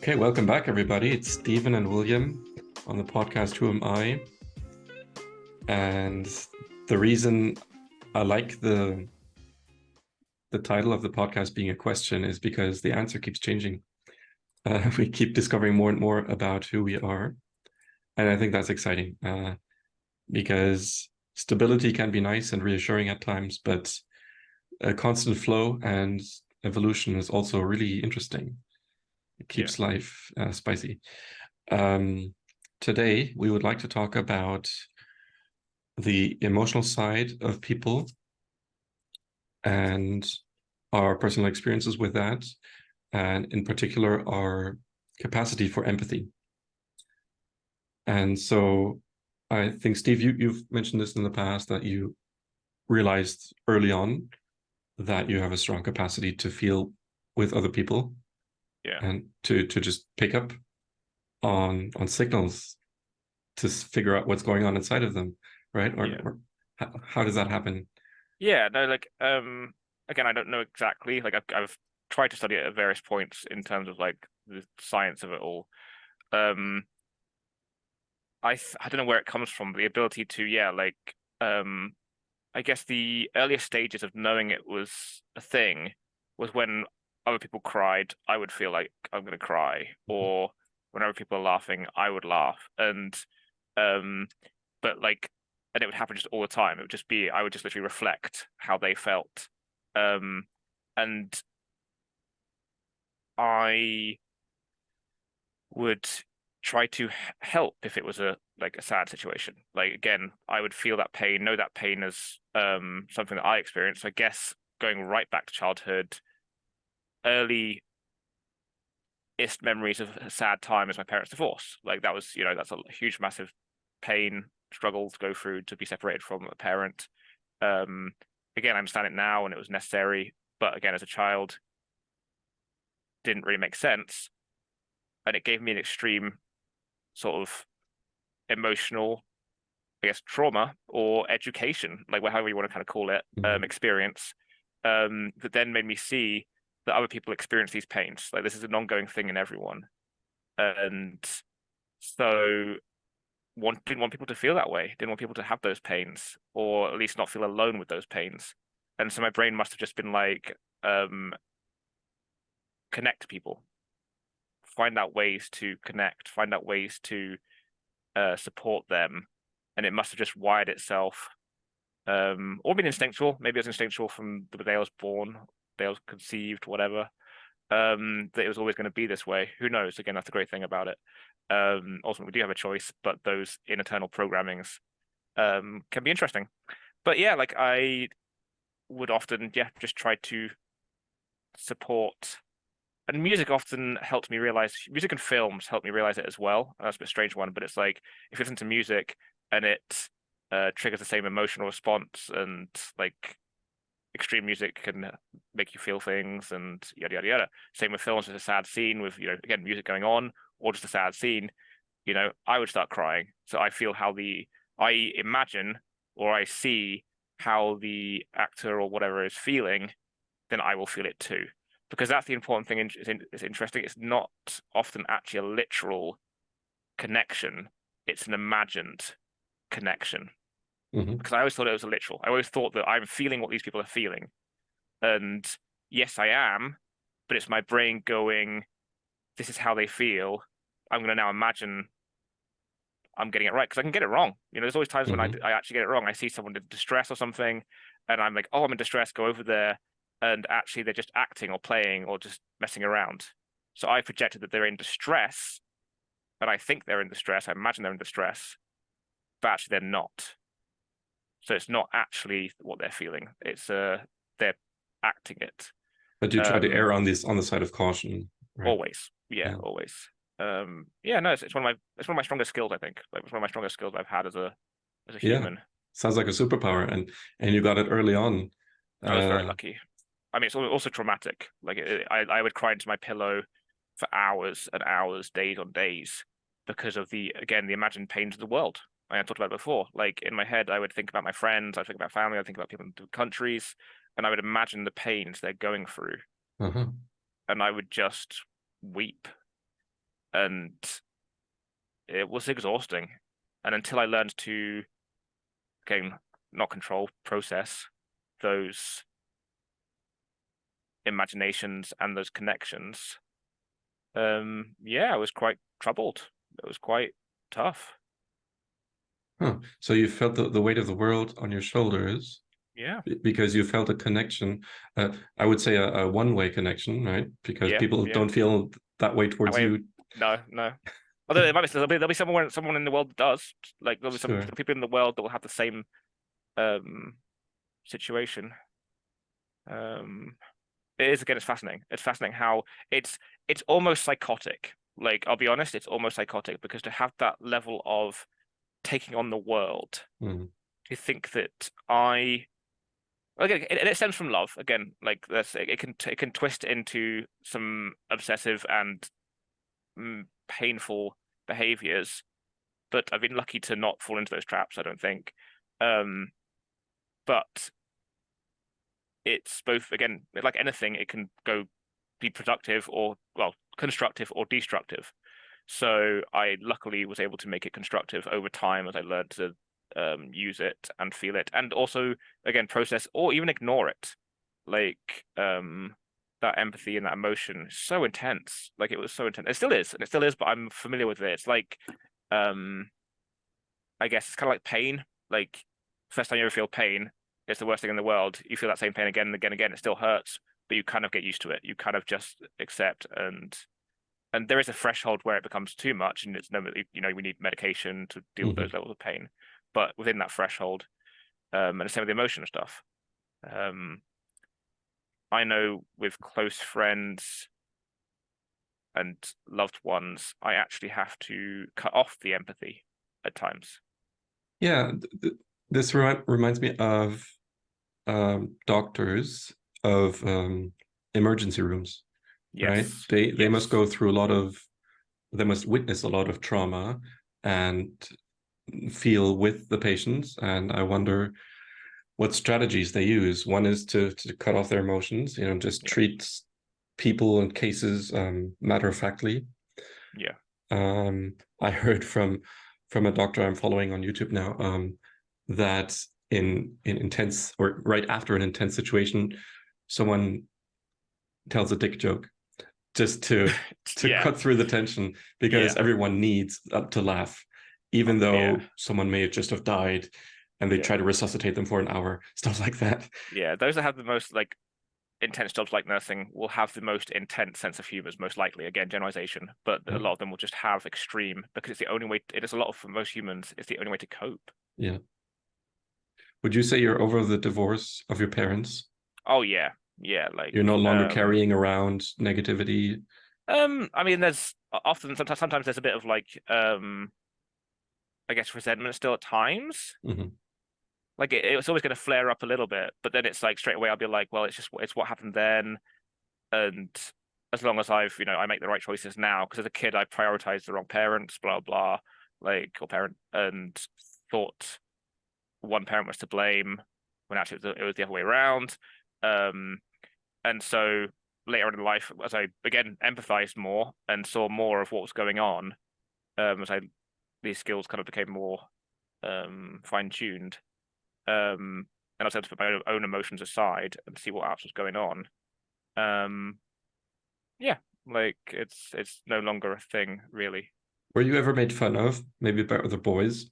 Okay, welcome back, everybody. It's Stephen and William on the podcast Who Am I? And the reason I like the title of the podcast being a question is because the answer keeps changing. We keep discovering more and more about who we are. And I think that's exciting because stability can be nice and reassuring at times, but a constant flow and evolution is also really interesting. It keeps life spicy. Today, we would like to talk about the emotional side of people and our personal experiences with that, and in particular, our capacity for empathy. And so I think, Steve, you've mentioned this in the past, that you realized early on that you have a strong capacity to feel with other people and to just pick up on signals to figure out what's going on inside of them, right? Or how does that happen? No, again, I don't know exactly. Like I've tried to study it at various points in terms of like the science of it all. I don't know where it comes from, but the ability to I guess the earliest stages of knowing it was a thing was when other people cried, I would feel like I'm gonna cry, or when other people are laughing, I would laugh, and it would happen just all the time. It would just be, I would just literally reflect how they felt, and I would try to help if it was a sad situation. Like again, I would feel that pain, know that pain as something that I experienced. I guess going right back to childhood, earliest memories of a sad time is my parents' divorce. Like that was, that's a huge, massive pain, struggle to go through to be separated from a parent. Again, I understand it now and it was necessary, but again, as a child, didn't really make sense. And it gave me an extreme sort of emotional, I guess, trauma or education, like however you want to kind of call it, experience, that then made me see that other people experience these pains. Like this is an ongoing thing in everyone. And so didn't want people to feel that way, didn't want people to have those pains, or at least not feel alone with those pains. And so my brain must have just been like, connect people, find out ways to connect, find out ways to support them. And it must have just wired itself, or been instinctual. Maybe it was instinctual from the day I was born, day I was conceived, whatever. That it was always going to be this way. Who knows? Again, that's the great thing about it. Ultimately, we do have a choice, but those internal programmings can be interesting. But yeah, like I would often, just try to support. And music often helped me realize, music and films helped me realize it as well. That's a bit strange one, but it's like if you listen to music and it triggers the same emotional response, and like extreme music can make you feel things and yada yada yada. Same with films, with a sad scene with again music going on or just a sad scene, I would start crying. So I feel how I imagine or I see how the actor or whatever is feeling, then I will feel it too. Because that's the important thing. It's interesting. It's not often actually a literal connection. It's an imagined connection. Because I always thought it was a literal. I always thought that I'm feeling what these people are feeling. And yes, I am, but it's my brain going, this is how they feel. I'm going to now imagine I'm getting it right, because I can get it wrong. There's always times when I actually get it wrong. I see someone in distress or something, and I'm like, oh, I'm in distress, go over there. And actually they're just acting or playing or just messing around. So I projected that they're in distress, and I think they're in distress. I imagine they're in distress, but actually they're not. So it's not actually what they're feeling. It's they're acting it. But you try to err on the side of caution, right? Always, always. No, it's one of my strongest skills. I think like it's one of my strongest skills I've had as a human. Sounds like a superpower, and you got it early on. I was very lucky. I mean, it's also traumatic. Like I would cry into my pillow for hours and hours, days on days, because of the imagined pains of the world. I talked about it before. Like in my head, I would think about my friends, I'd think about family, I'd think about people in different countries, and I would imagine the pains they're going through, and I would just weep. and it was exhausting. And until I learned to, again, not control, process those imaginations and those connections, yeah, I was quite troubled. It was quite tough. Huh. So you felt the weight of the world on your shoulders Yeah, because you felt a connection. I would say a one-way connection, right? Because yeah, people yeah. don't feel that way That towards way, you. no, no. Although it might be, there'll be someone in the world that does. Like there'll be some Sure. people in the world that will have the same um situation. Um, it is, again, it's fascinating. It's fascinating how it's almost psychotic. Like, I'll be honest, it's almost psychotic because to have that level of taking on the world, Mm. to think that I again, it stems from love. Again, like that's it can twist into some obsessive and painful behaviors, but I've been lucky to not fall into those traps, I don't think. Um, but it's both, again, like anything, it can go be productive or, well, constructive or destructive. So I luckily was able to make it constructive over time as I learned to use it and feel it, and also, again, process or even ignore it. Like that empathy and that emotion is so intense. Like, it was so intense. It still is, and it still is, but I'm familiar with it. It's like um I guess it's kind of like pain. Like, first time you ever feel pain, it's the worst thing in the world. You feel that same pain again and again and again. It still hurts, but you kind of get used to it. You kind of just accept, and there is a threshold where it becomes too much, and it's no, we need medication to deal with Mhm. those levels of pain. But within that threshold, and the same with the emotion stuff. Um, I know with close friends and loved ones, I actually have to cut off the empathy at times. Yeah, this reminds me of doctors of emergency rooms, right? Yes, They must yes. go through a lot of, they must witness a lot of trauma and feel with the patients. And I wonder what strategies they use. One is to cut off their emotions, just Yeah, treat people and cases matter of factly. yeah. I heard from a doctor I'm following on YouTube now that in intense or right after an intense situation, someone tells a dick joke just to Yeah, cut through the tension because yeah, everyone needs to laugh, even yeah, though someone may just have died and they yeah, try to resuscitate them for an hour, stuff like that. yeah. Those that have the most, like, intense jobs like nursing will have the most intense sense of humor, most likely. Again, generalization, but a Yeah. lot of them will just have extreme because it's the only way. It is a lot of, for most humans, it's the only way to cope. Yeah. Would you say you're over the divorce of your parents? Oh yeah, yeah. You're no longer carrying around negativity? I mean, there's often sometimes there's a bit of like I guess resentment still at times. Mhm. Like it's always going to flare up a little bit, but then it's like straight away I'll be like, well, it's what happened then. And as long as I make the right choices now, because as a kid I prioritized the wrong parents, blah blah, like, or parent, and thought one parent was to blame when actually it was the other way around. Um, and so later on in life, as I again empathized more and saw more of what was going on, as I these skills kind of became more fine-tuned, and I was able to put my own emotions aside and see what else was going on. Um, yeah, like it's no longer a thing, really. Were you ever made fun of, maybe by other boys,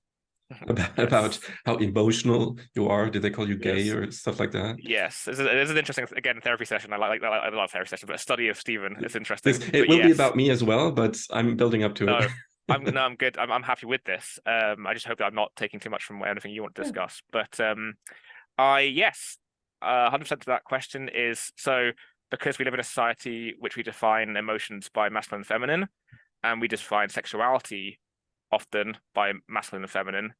about Yes, how emotional you are? Did they call you gay yes, or stuff like that? yes. This is an interesting, again, therapy session. I love therapy sessions, but a study of Stephen is This interesting. it But will be yes, about me as well, but I'm building up to it. no, I'm good. I'm happy with this. I just hope that I'm not taking too much from anything you want to Yeah. discuss. But I yes, 100% to that question is so, because we live in a society which we define emotions by masculine and feminine, and we define sexuality often by masculine and feminine.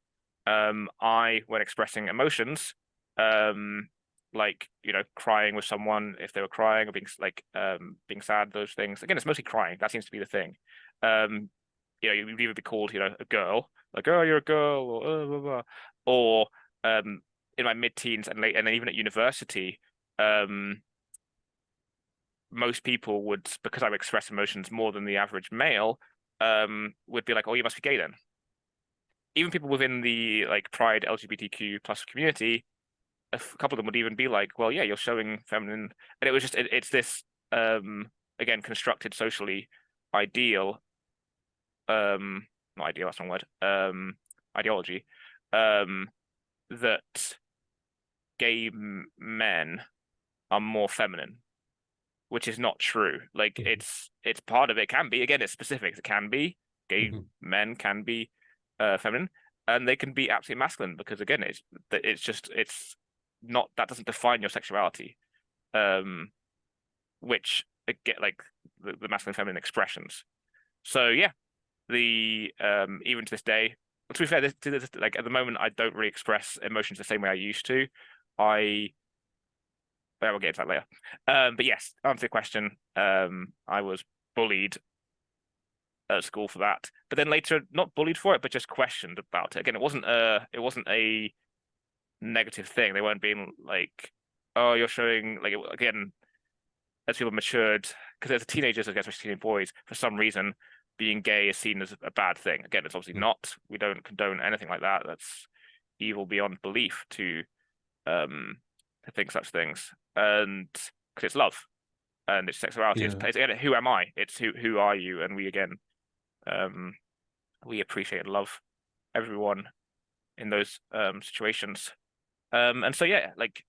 When expressing emotions, um, like, crying with someone if they were crying, or being sad, those things. Again, it's mostly crying. That seems to be the thing. Um, you'd either be called, a girl, like, oh, you're a girl, or blah, blah. Or in my mid-teens and late, and then even at university, um, most people would, because I would express emotions more than the average male, would be like, oh, you must be gay then. Even people within the like Pride LGBTQ plus community, a couple of them would even be like, well, yeah, you're showing feminine, and it was just it's this again constructed socially ideal, not ideal, that's the wrong word, ideology, that gay men are more feminine, which is not true. Like it's part of it. It can be, again, it's specific. It can be gay men can be feminine, and they can be absolutely masculine because again, it's not, that doesn't define your sexuality. Which get like the masculine feminine expressions. So yeah, the even to this day, to be fair, like at the moment, I don't really express emotions the same way I used to. We'll get into that later. But yes, answer the question. I was bullied at school for that, but then later not bullied for it, but just questioned about it. Again, it wasn't a negative thing. They weren't being like, "Oh, you're showing like again." As people matured, because as teenagers, especially teenage boys, for some reason, being gay is seen as a bad thing. Again, it's obviously not. We don't condone anything like that. That's evil beyond belief to think such things, and because it's love and it's sexuality. Yeah. It's again, who am I? It's who are you? And we again, we appreciate and love everyone in those situations. And so yeah, like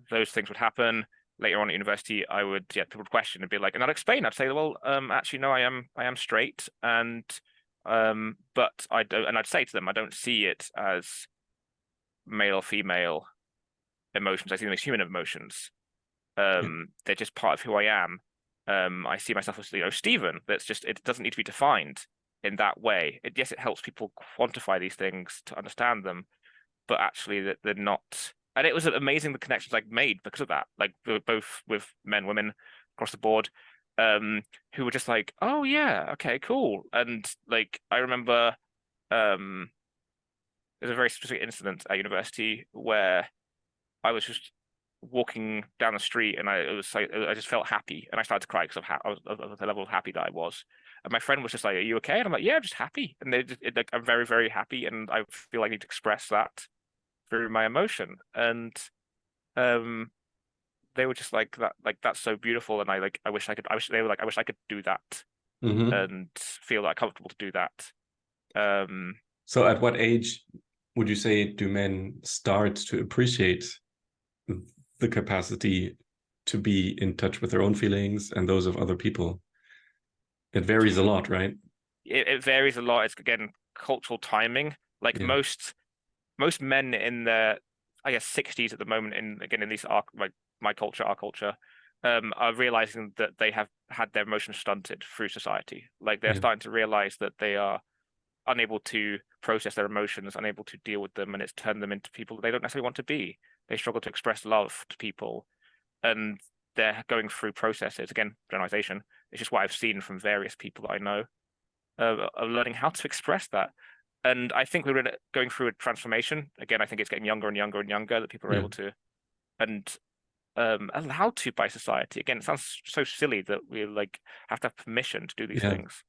those things would happen. Later on at university, I would, yeah, people would question and be like, and I'd explain. I'd say, well, actually, no, I am straight, and but I don't, and I'd say to them, I don't see it as male or female emotions. I see them as human emotions. They're just part of who I am. I see myself as, Stephen. That's just, it doesn't need to be defined in that way. Yes, it helps people quantify these things to understand them, but actually that they're not. And it was amazing the connections I made because of that. Like both with men, women across the board, who were just like, "Oh yeah, okay, cool." And like I remember, there's a very specific incident at university where I was just walking down the street and I just felt happy and I started to cry because of the level of happy that I was. And my friend was just like, "Are you okay?" And I'm like, "Yeah, I'm just happy." And like, I'm very, very happy, and I feel like I need to express that through my emotion. And um they were just like that, like that's so beautiful, and I wish I could, they were like, I wish I could do that and feel that comfortable to do that. So at what age would you say do men start to appreciate the capacity to be in touch with their own feelings and those of other people? It varies a lot, right? It varies a lot. It's again cultural timing. Like Yeah. most men in their, I guess, 60s at the moment, in these like my culture, our culture, are realizing that they have had their emotions stunted through society. Like they're Yeah. starting to realize that they are unable to process their emotions, unable to deal with them, and it's turned them into people that they don't necessarily want to be. They struggle to express love to people, and they're going through processes. Again, generalization. It's just what I've seen from various people that I know, of learning how to express that. And I think we're going through a transformation. Again, I think it's getting younger and younger and younger that people are Yeah. able to, and allowed to by society. Again, it sounds so silly that we like have to have permission to do these Yeah. things.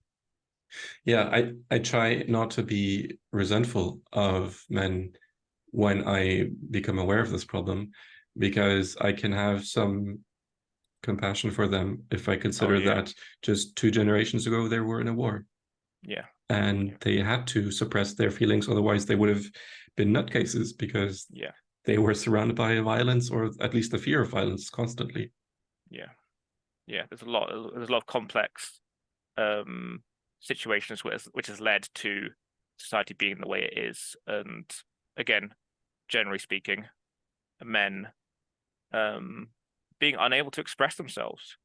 Yeah. I try not to be resentful of men when I become aware of this problem, because I can have some compassion for them if I Oh consider yeah, that just 2 generations ago they were in a war yeah, and they had to suppress their feelings, otherwise they would have been nutcases because yeah, they were surrounded by violence, or at least the fear of violence, constantly. yeah, yeah. There's a lot of complex situations which has led to society being the way it is. And again, generally speaking, men being unable to express themselves.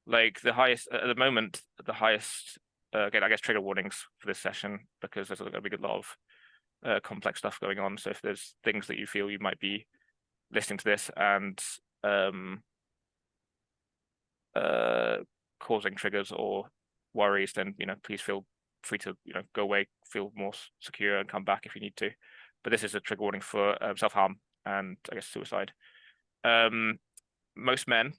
Like the highest at the moment, the highest, again, I guess trigger warnings for this session because there's going to be a lot of complex stuff going on. So if there's things that you feel you might be listening to this and uh causing triggers or worries, then please feel free to go away, feel more secure, and come back if you need to. But this is a trigger warning for self-harm and I guess suicide. Most men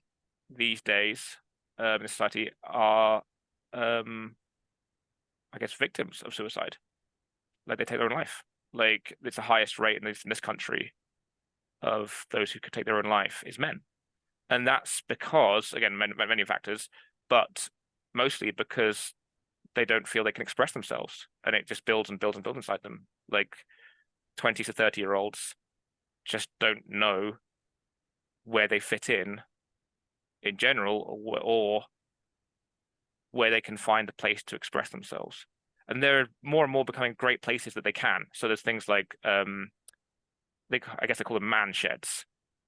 these days in society are I guess, victims of suicide. Like they take their own life. Like it's the highest rate in this country of those who could take their own life is men. And that's because, again, many factors, but mostly because they don't feel they can express themselves. And it just builds and builds and builds inside them. Like 20 to 30-year-olds just don't know where they fit in general, or where they can find a place to express themselves. And they're more and more becoming great places that they can. So there's things like, I guess they call them man sheds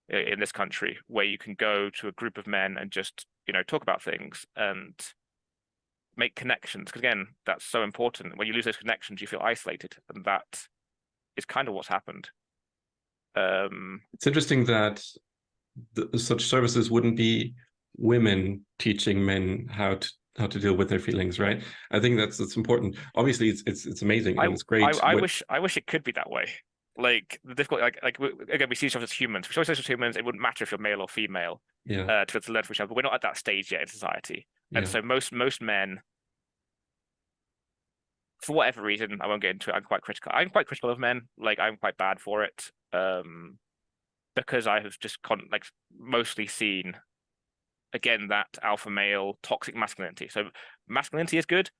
in this country, where you can go to a group of men and just, talk about things and make connections. Because again, that's so important. When you lose those connections, you feel isolated, and that is kind of what's happened. It's interesting that such services wouldn't be women teaching men how to deal with their feelings, right? I think that's important. Obviously, it's amazing and it's great. I wish it could be that way. Like the difficult, again, we see each other as humans. We show ourselves as humans. It wouldn't matter if you're male or female. Yeah. To learn from each other. But we're not at that stage yet in society, and Yeah. so most men, for whatever reason, I won't get into it. I'm quite critical of men. Like I'm quite bad for it. Because I have just mostly seen, again, that alpha male toxic masculinity. So masculinity is good.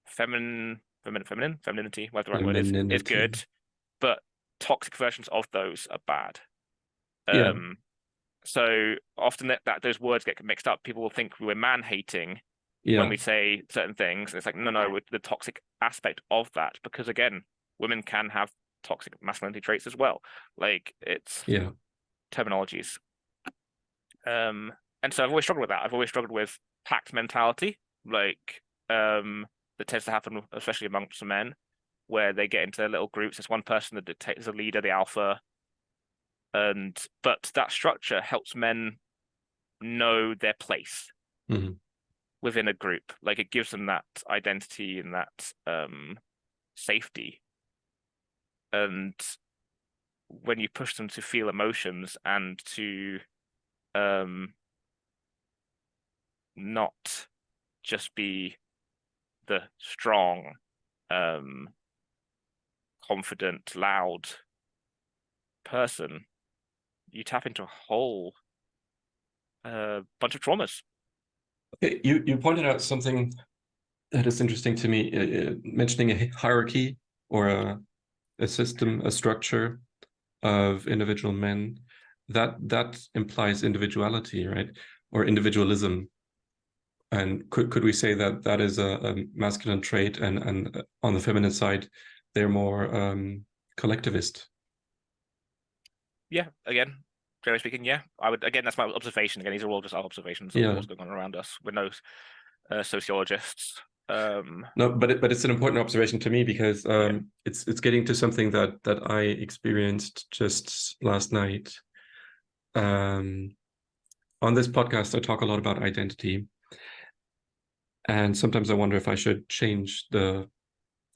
Femininity, whatever the right word is good. But toxic versions of those are bad. Yeah. So often that those words get mixed up. People will think we're man-hating when we say certain things. And it's like, no, the toxic aspect of that. Because again, women can have toxic masculinity traits as well. Like it's terminologies. And so I've always struggled with that. I've always struggled with pack mentality, like that tends to happen, especially amongst men, where they get into their little groups. There's one person that dictates the leader, the alpha, but that structure helps men know their place within a group. Like it gives them that identity and that safety. And when you push them to feel emotions and to not just be the strong, confident, loud person, you tap into a whole bunch of traumas. You pointed out something that is interesting to me, mentioning a hierarchy or a system, a structure of individual men. That implies individuality, right? Or individualism. And could we say that that is a masculine trait, and on the feminine side, they're more collectivist? Yeah, again, generally speaking, yeah. I would, again, that's my observation. Again, these are all just our observations of what's going on around us. We're no sociologists. No, but it's an important observation to me because it's getting to something that I experienced just last night. On this podcast, I talk a lot about identity, and sometimes I wonder if I should change that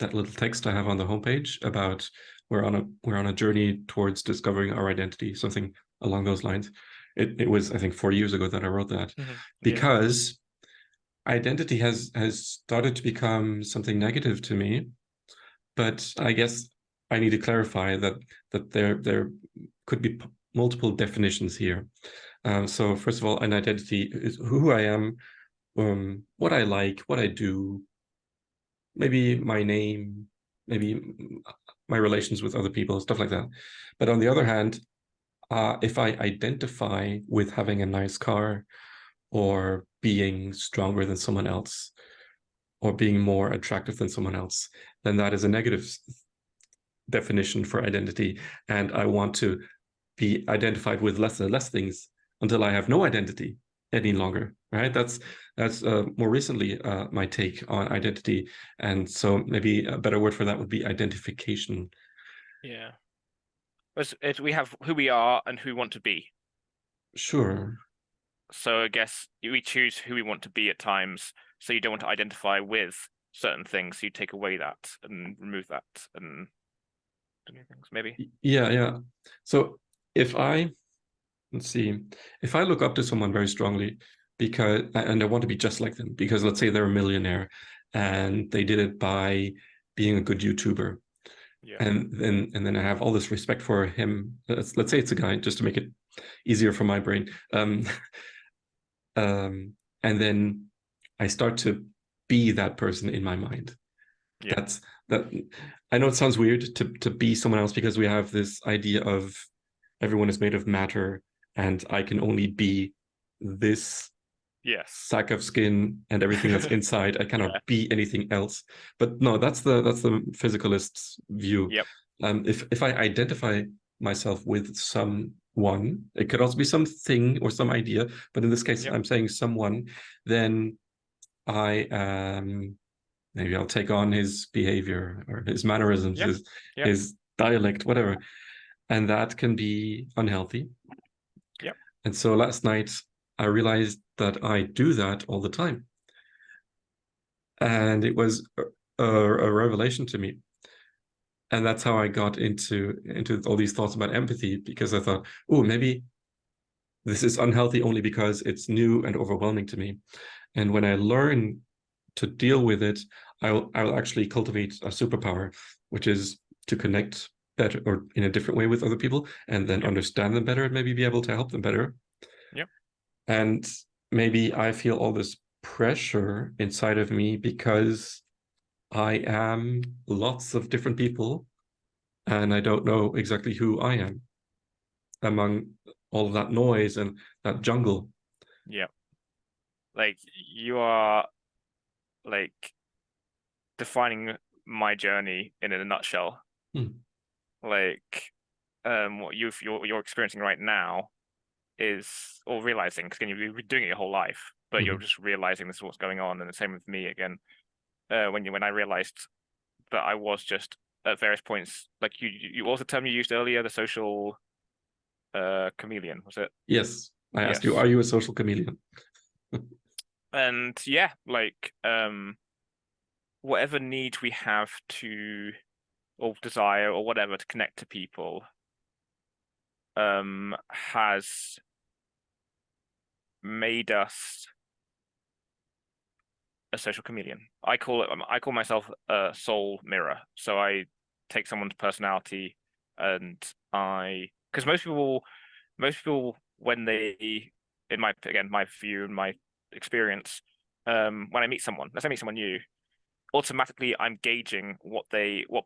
little text I have on the homepage about we're on a journey towards discovering our identity, something along those lines. It was, I think, 4 years ago that I wrote that, because identity has started to become something negative to me. But I guess I need to clarify that there could be multiple definitions here. So first of all, an identity is who I am, what I like, what I do, maybe my name, maybe my relations with other people, stuff like that. But on the other hand, if I identify with having a nice car, or being stronger than someone else, or being more attractive than someone else, then that is a negative definition for identity. And I want to be identified with less and less things until I have no identity any longer, right? That's more recently my take on identity. And so maybe a better word for that would be identification. Yeah. We have who we are and who we want to be. Sure. So I guess we choose who we want to be at times. So you don't want to identify with certain things. So you take away that and remove that and do new things, maybe. Yeah. So if I look up to someone very strongly and I want to be just like them, because let's say they're a millionaire and they did it by being a good YouTuber. Yeah. And then I have all this respect for him. Let's say it's a guy, just to make it easier for my brain. And then I start to be that person in my mind. Yeah. That. I know it sounds weird to be someone else, because we have this idea of everyone is made of matter, and I can only be this Yes. sack of skin and everything that's inside. I cannot Yeah. be anything else. But no, that's the physicalist's view. Yep. If I identify myself with someone, it could also be something or some idea, but in this case, Yep. I'm saying someone, then I maybe I'll take on his behavior or his mannerisms, Yep. Yep. his dialect, whatever. And that can be unhealthy. Yep. And so last night I realized that I do that all the time. And it was a revelation to me. And that's how I got into all these thoughts about empathy, because I thought, oh, maybe this is unhealthy only because it's new and overwhelming to me. And when I learn to deal with it, I'll actually cultivate a superpower, which is to connect better or in a different way with other people, and then Yep. understand them better, and maybe be able to help them better. Yep. And maybe I feel all this pressure inside of me because I am lots of different people, and I don't know exactly who I am among all of that noise and that jungle. Yep. Like you are like defining my journey in a nutshell. Hmm. Like what you're experiencing right now is, or realizing, because again you've been doing it your whole life, but you're Mhm. just realizing this is what's going on. And the same with me again. When I realized that I was just at various points, like you what was the term you used earlier, the social chameleon, was it? Yes, I asked you, Yes. are you a social chameleon? And yeah, like whatever need we have to, or desire or whatever, to connect to people has made us a social chameleon. I call myself a soul mirror. So I take someone's personality and because most people when they, in my, again, my view and my experience, when I meet someone, let's say I meet someone new, automatically I'm gauging what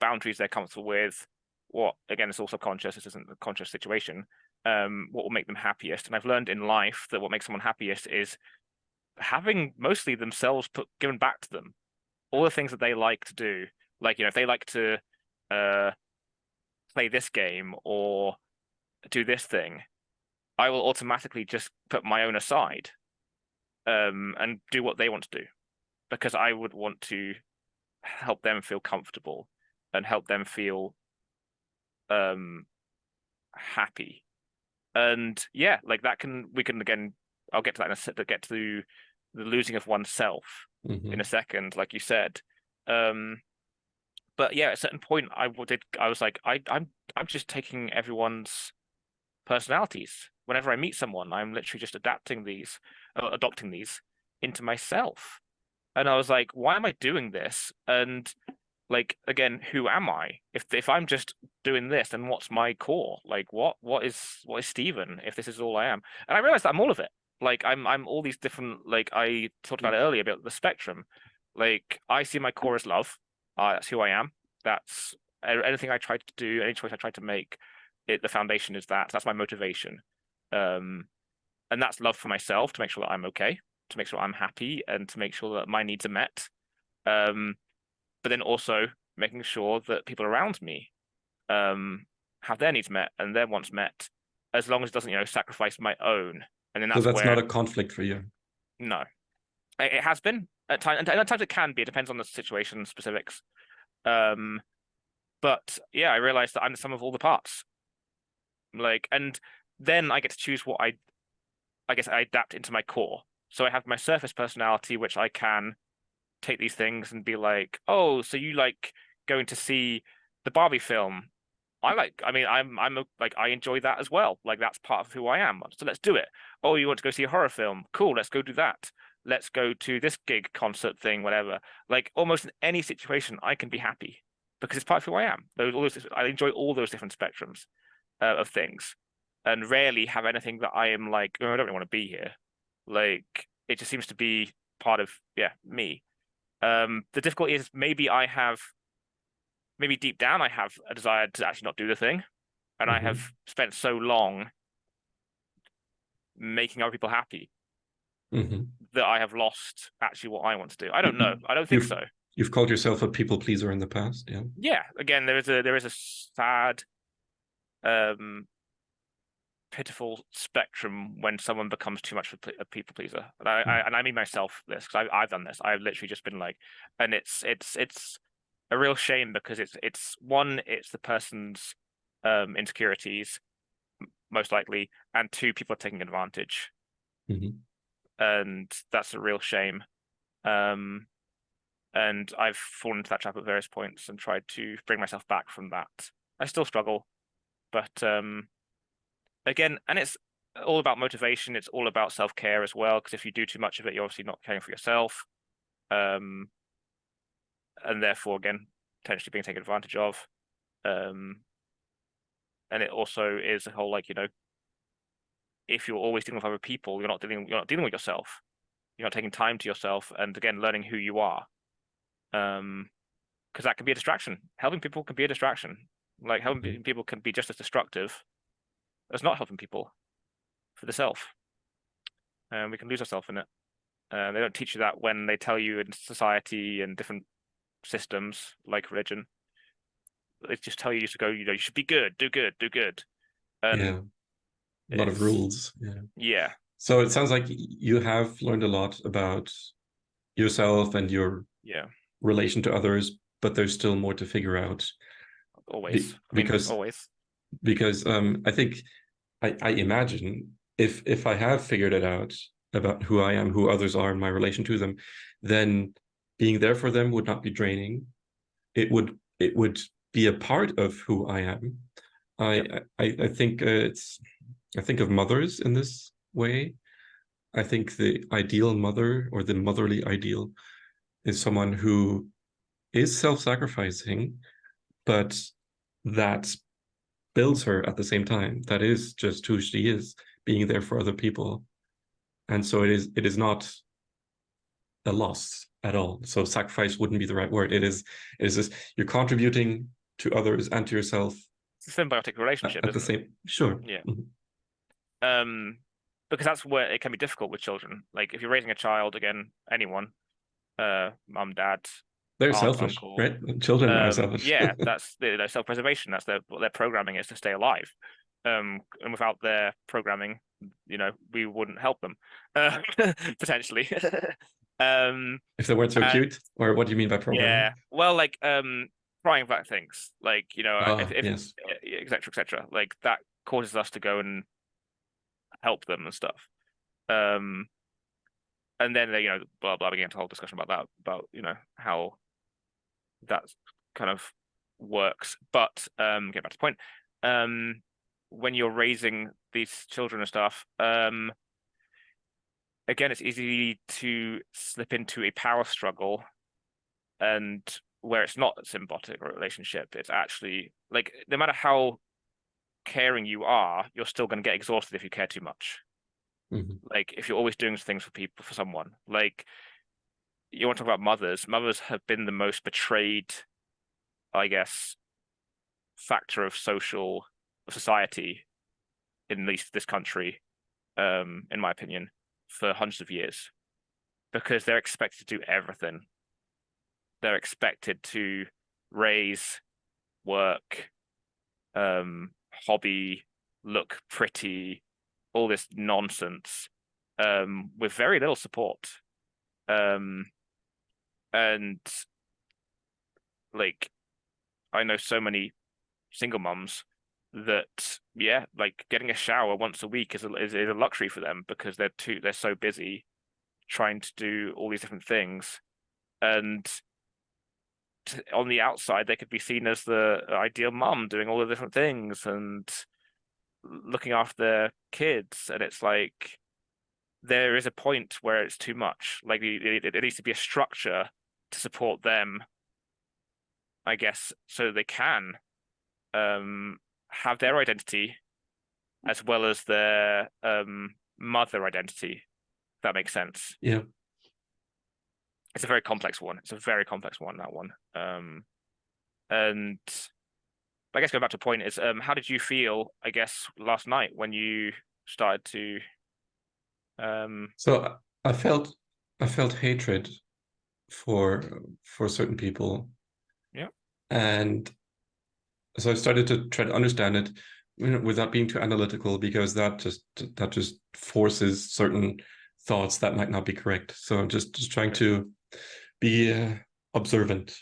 boundaries they're comfortable with, what, again, it's all subconscious, this isn't a conscious situation, what will make them happiest. And I've learned in life that what makes someone happiest is having mostly themselves given back to them, all the things that they like to do. Like, if they like to uh play this game or do this thing, I will automatically just put my own aside and do what they want to do, because I would want to help them feel comfortable and help them feel happy. And yeah, like we can again, I'll get to that in a sec, to get to the losing of oneself in a Mhm. second, like you said. But yeah, at a certain point, I was like, I'm just taking everyone's personalities. Whenever I meet someone, I'm literally just adopting these into myself. And I was like, why am I doing this? And like, again, who am I? If I'm just doing this, then what's my core? Like, what is Stephen if this is all I am? And I realized that I'm all of it. Like, I'm all these different, like I talked about earlier about the spectrum. Like, I see my core as love. That's who I am. That's anything I try to do, any choice I try to make. The foundation is that. That's my motivation. Um, and that's love for myself, to make sure that I'm okay, to make sure I'm happy, and to make sure that my needs are met. Um, but then also making sure that people around me have their needs met and their wants met, as long as it doesn't, sacrifice my own. And then So that's that's where, not a conflict for you. no, it has been at times, and at times it can be. It depends on the situation specifics. Um, but yeah, I realized that I'm the sum of all the parts. Like, and then I get to choose what I guess I adapt into my core. So I have my surface personality, which I can take these things and be like, oh, so you like going to see the Barbie film? I enjoy that as well. Like that's part of who I am. So let's do it. Oh, you want to go see a horror film? Cool, let's go do that. Let's go to this gig, concert thing, whatever. Like almost in any situation, I can be happy because it's part of who I am. I enjoy all those different spectrums of things, and rarely have anything that I am like, oh, I don't really want to be here. Like it just seems to be part of me. The difficulty is maybe deep down I have a desire to actually not do the thing, and I have spent so long making other people happy that I have lost actually what I want to do. I don't know. I don't think so. You've called yourself a people pleaser in the past, yeah. Yeah. Again, there is a sad, pitiful spectrum when someone becomes too much of a people pleaser, and I mean myself this because I've done this. I've literally just been like, and it's a real shame because it's the person's insecurities most likely, and two, people are taking advantage, and that's a real shame. And I've fallen into that trap at various points and tried to bring myself back from that. I still struggle, but again, and it's all about motivation. It's all about self-care as well, because if you do too much of it, you're obviously not caring for yourself, and therefore, again, potentially being taken advantage of. And it also is a whole, like, if you're always dealing with other people, you're not dealing with yourself. You're not taking time to yourself, and again, learning who you are. Because that can be a distraction. Helping people can be a distraction. Like helping people can be just as destructive as not helping people for the self. And we can lose ourselves in it. They don't teach you that when they tell you in society and different systems like religion. They just tell you to go, you should be good, do good, do good. And a lot of rules. Yeah. So it sounds like you have learned a lot about yourself and your relation to others, but there's still more to figure out. Always. Always. Because I think I imagine if I have figured it out about who I am, who others are, and my relation to them, then being there for them would not be draining. It would be a part of who I am. I think I think of mothers in this way. I think the ideal mother, or the motherly ideal, is someone who is self-sacrificing, but that builds her at the same time. That is just who she is, being there for other people. And so it is not a loss at all. So sacrifice wouldn't be the right word. It is this, you're contributing to others and to yourself. It's a symbiotic relationship at the same. Sure. Yeah. Because that's where it can be difficult with children. Like if you're raising a child, again, anyone, mum, dad, they're aunt, selfish, uncle, right? Children are selfish. Yeah, that's their self-preservation. That's what their programming is, to stay alive. And without their programming, we wouldn't help them, potentially. If they weren't so cute, or what do you mean by programming? Yeah, well, like crying about things, like if yes, etc. etc. Like that causes us to go and help them and stuff. And then blah blah, we get into a whole discussion about that, about how that kind of works. But get back to the point. When you're raising these children and stuff, again, it's easy to slip into a power struggle, and where it's not a symbiotic relationship. It's actually like, no matter how caring you are, you're still going to get exhausted if you care too much. Like if you're always doing things for someone, like you want to talk about mothers. Mothers have been the most betrayed, I guess, factor of society in this country, in my opinion, for hundreds of years, because they're expected to do everything. They're expected to raise, work, hobby, look pretty, all this nonsense, with very little support. And like I know so many single moms that like getting a shower once a week is a luxury for them, because they're so busy trying to do all these different things. And on the outside, they could be seen as the ideal mum, doing all the different things and looking after their kids. And it's like there is a point where it's too much. Like it needs to be a structure to support them, I guess, so they can have their identity as well as their mother identity. If that makes sense. Yeah. It's a very complex one. It's a very complex one, that one. And I guess going back to the point is, how did you feel, I guess, last night when you started to So I felt hatred for certain people. Yeah. And so I started to try to understand it, without being too analytical, because that just forces certain thoughts that might not be correct. So I'm just trying to be observant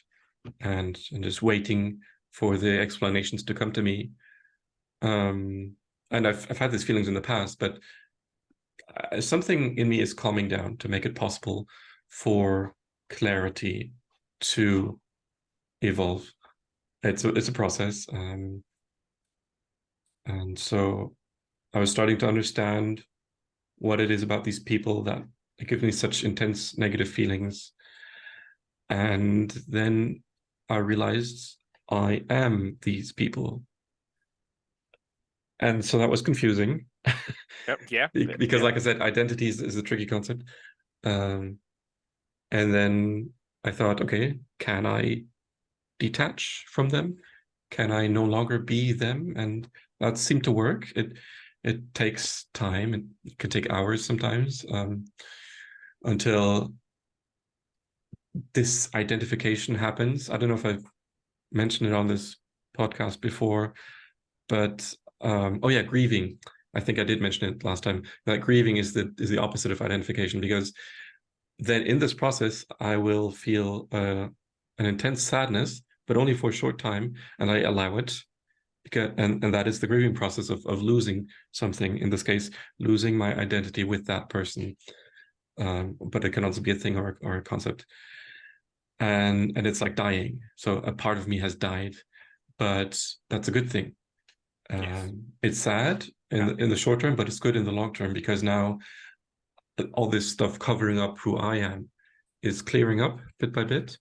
and just waiting for the explanations to come to me. And I've had these feelings in the past, but something in me is calming down to make it possible for clarity to evolve. It's a process, and so I was starting to understand what it is about these people that give me such intense negative feelings. And then I realized I am these people. And so that was confusing. Yeah. Because, like I said, identity is a tricky concept. And then I thought, okay, can I detach from them? Can I no longer be them? And that seemed to work. It takes time. It can take hours sometimes, until this identification happens. I don't know if I've mentioned it on this podcast before, but oh yeah, grieving. I think I did mention it last time. That grieving is the opposite of identification, because then in this process I will feel an intense sadness, but only for a short time, and I allow it. And that is the grieving process of losing something. In this case, losing my identity with that person. But it can also be a thing or a concept. And it's like dying. So a part of me has died, but that's a good thing. Yes. It's sad in the short term, but it's good in the long term, because now all this stuff covering up who I am is clearing up bit by bit.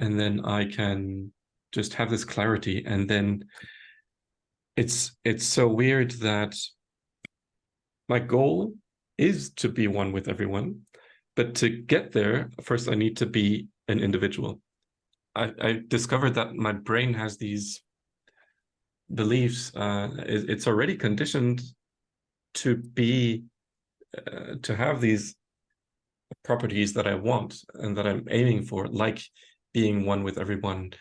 And then I can just have this clarity. And then it's so weird that my goal is to be one with everyone, but to get there, first I need to be an individual. I discovered that my brain has these beliefs. It's already conditioned to be to have these properties that I want and that I'm aiming for, like being one with everyone,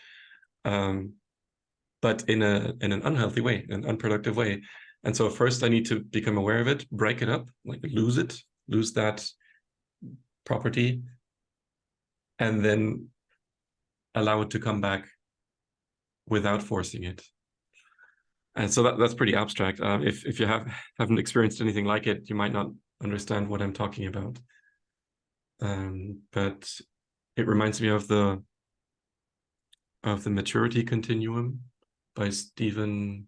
but in an unhealthy way, an unproductive way. And so first I need to become aware of it, break it up, like lose that property, and then allow it to come back without forcing it. And so that's pretty abstract. If you haven't experienced anything like it, you might not understand what I'm talking about. But it reminds me of the maturity continuum by Stephen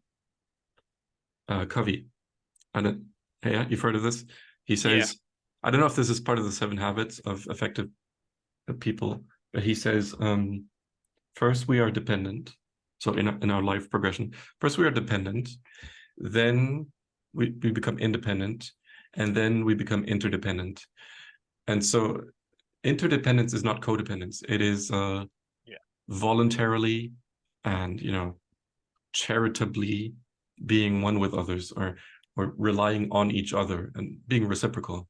Covey. And yeah, you've heard of this. He says, I don't know if this is part of the 7 habits of effective people, but he says, first we are dependent. So in our life progression, first we are dependent, then we become independent, and then we become interdependent. And so interdependence is not codependence. It is voluntarily and charitably being one with others, or relying on each other and being reciprocal.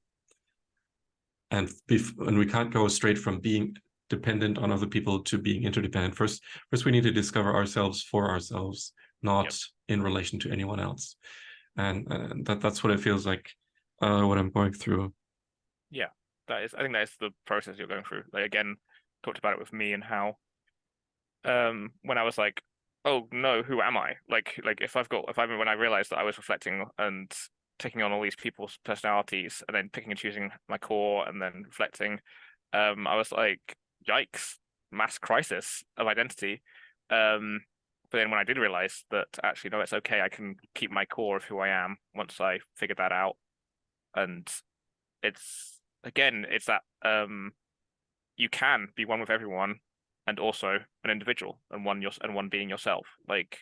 And we can't go straight from being dependent on other people to being interdependent. First we need to discover ourselves for ourselves, not in relation to anyone else. And that's what it feels like, what I'm going through. Yeah, I think that is the process you're going through. Like, again, talked about it with me and how when I was like, oh no, who am I? Like when I realized that I was reflecting and taking on all these people's personalities and then picking and choosing my core and then reflecting, I was like, yikes. mass crisis of identity. But then when I did realize that actually, no, it's okay. I can keep my core of who I am once I figured that out. And it's that you can be one with everyone and also an individual and one being yourself. Like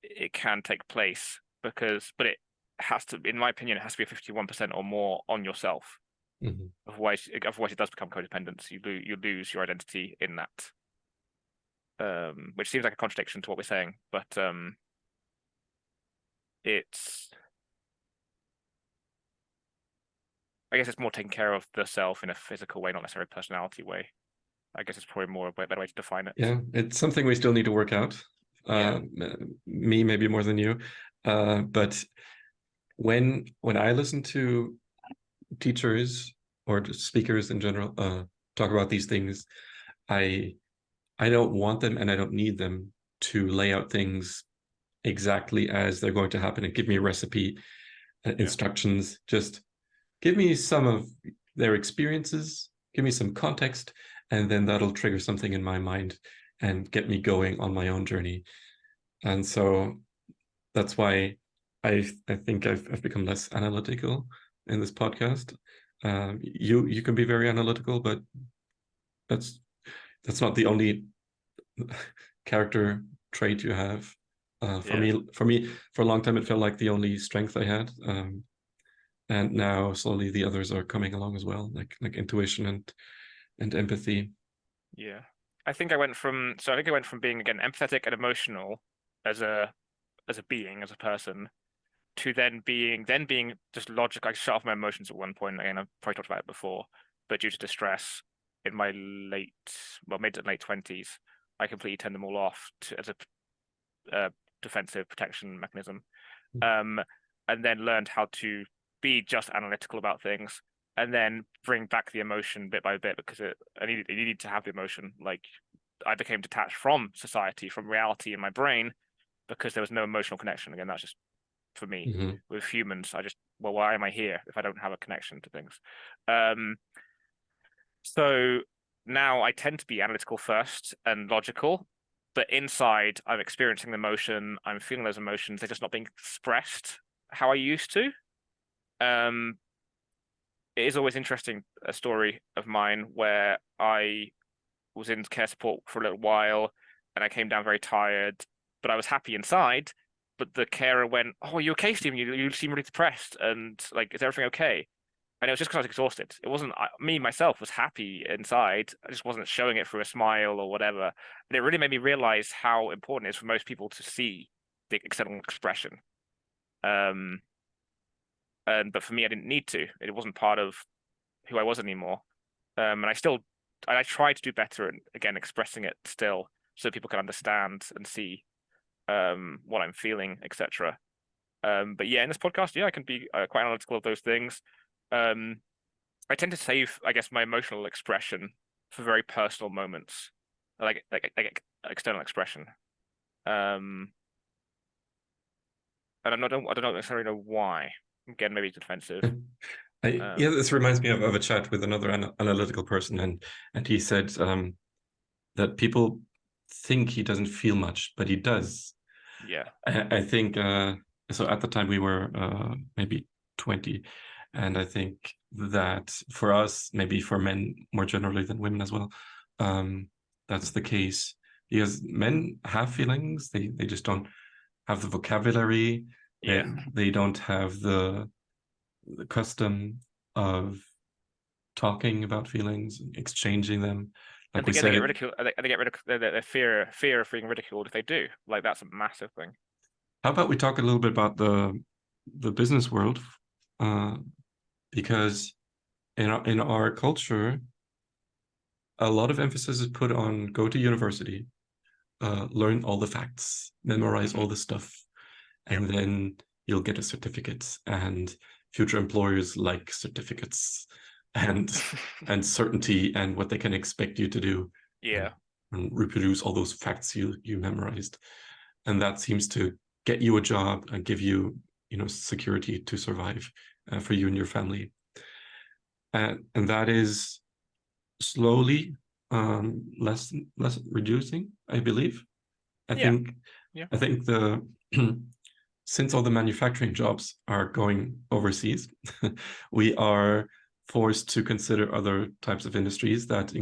it can take place but it has to, in my opinion, it has to be a 51% or more on yourself. Mm-hmm. Otherwise it does become codependence. You lose your identity in that. Which seems like a contradiction to what we're saying, but I guess it's more taking care of the self in a physical way, not necessarily a personality way. I guess it's probably more a better way to define it. Yeah, it's something we still need to work out. Me maybe more than you, but when I listen to teachers or speakers in general talk about these things, I don't want them and I don't need them to lay out things exactly as they're going to happen and give me a recipe, instructions. Just give me some of their experiences, give me some context, and then that'll trigger something in my mind and get me going on my own journey. And so that's why I think I've become less analytical in this podcast. You can be very analytical, but that's not the only character trait you have. For me, for a long time, it felt like the only strength I had. And now slowly the others are coming along as well, like intuition and empathy. Yeah. I think I went from being, again, empathetic and emotional as a being, as a person, to then being just logic. I shut off my emotions at one point. Again, I've probably talked about it before, but due to distress in my mid to late 20s, I completely turned them all off as a defensive protection mechanism. And then learned how to be just analytical about things, and then bring back the emotion bit by bit, because I needed to have the emotion. Like, I became detached from society, from reality in my brain, because there was no emotional connection. Again, that's just for me. Mm-hmm. With humans, why am I here if I don't have a connection to things? So now I tend to be analytical first and logical, but inside I'm experiencing the emotion, I'm feeling those emotions, they're just not being expressed how I used to. It is always interesting, a story of mine where I was in care support for a little while and I came down very tired, but I was happy inside. But the carer went, "Oh, are you okay, Stephen? You seem really depressed, and like, is everything okay?" And it was just because I was exhausted. It wasn't me myself was happy inside. I just wasn't showing it through a smile or whatever. And it really made me realize how important it is for most people to see the external expression. But for me, I didn't need to. It wasn't part of who I was anymore. And I try to do better at, again, expressing it still, so people can understand and see what I'm feeling, etc. But yeah, in this podcast, I can be quite analytical of those things. I tend to save, I guess, my emotional expression for very personal moments, like external expression. And I don't necessarily know why. Again, maybe it's defensive. This reminds me of a chat with another analytical person, and he said that people think he doesn't feel much, but he does. Yeah. I think so. At the time, we were maybe 20, and I think that for us, maybe for men more generally than women as well, that's the case, because men have feelings. They just don't have the vocabulary. They don't have the custom of talking about feelings, exchanging them. Like we said, they get ridiculed. They get rid of their fear of being ridiculed if they do. Like, that's a massive thing. How about we talk a little bit about the business world, because in our culture, a lot of emphasis is put on go to university, learn all the facts, memorize all the stuff, and then you'll get a certificate. And future employers like certificates and certainty and what they can expect you to do. Yeah. And reproduce all those facts you memorized. And that seems to get you a job and give you, security to survive for you and your family. And that is slowly less reducing, I believe. I think the since all the manufacturing jobs are going overseas, we are forced to consider other types of industries that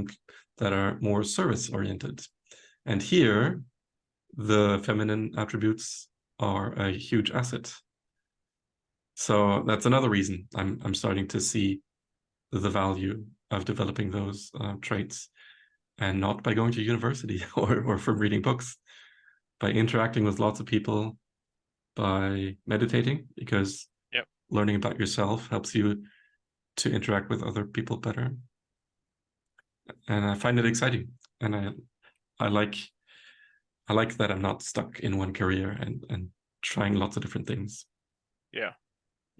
are more service oriented. And here, the feminine attributes are a huge asset. So that's another reason I'm starting to see the value of developing those traits, and not by going to university or from reading books, by interacting with lots of people, by meditating, because learning about yourself helps you to interact with other people better. And I find it exciting, and I like that I'm not stuck in one career and trying lots of different things.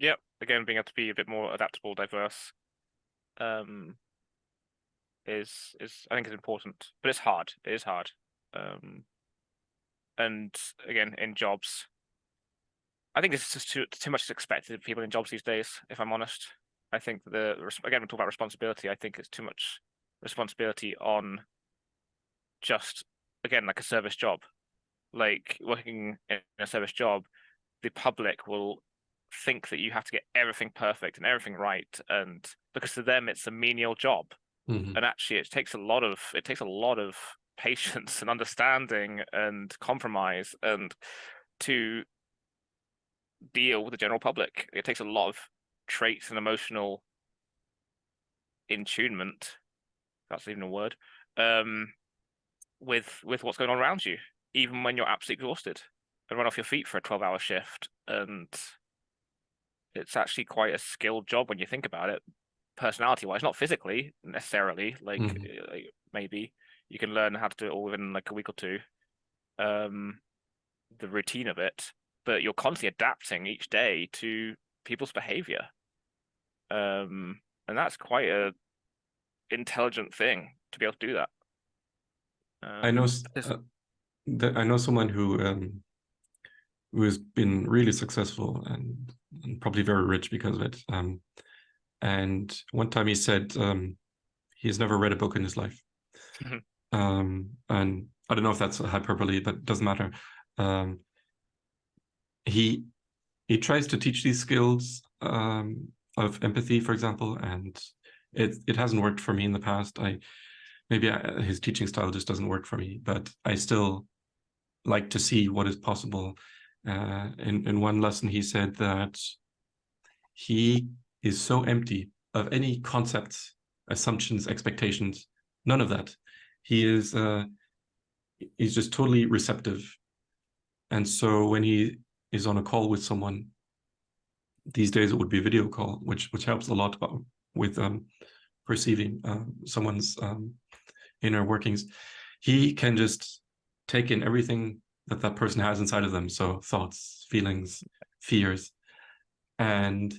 Yep. Again, being able to be a bit more adaptable, diverse, is I think is important, but it's hard. It is hard. And again, in jobs, I think it's just too much expected of people in jobs these days, if I'm honest. I think again, we talk about responsibility. I think it's too much responsibility on just, again, like a service job. Like working in a service job, the public will think that you have to get everything perfect and everything right, and because to them it's a menial job. And actually it takes a lot of patience and understanding and compromise and to deal with the general public. It takes a lot of traits and emotional attunement, if that's even a word, with what's going on around you, even when you're absolutely exhausted and run off your feet for a 12-hour shift. And it's actually quite a skilled job when you think about it, personality-wise, not physically necessarily. Like maybe you can learn how to do it all within like a week or two, the routine of it, but you're constantly adapting each day to people's behavior. And that's quite a intelligent thing to be able to do that. I know someone who has been really successful and probably very rich because of it. And one time he said he's never read a book in his life. And I don't know if that's a hyperbole, but it doesn't matter. He tries to teach these skills of empathy, for example, and it hasn't worked for me in the past. His teaching style just doesn't work for me, but I still like to see what is possible. In one lesson, he said that he is so empty of any concepts, assumptions, expectations, none of that. He's just totally receptive. And so when he is on a call with someone, these days it would be a video call, which helps a lot with perceiving someone's inner workings. He can just take in everything that person has inside of them. So thoughts, feelings, fears. And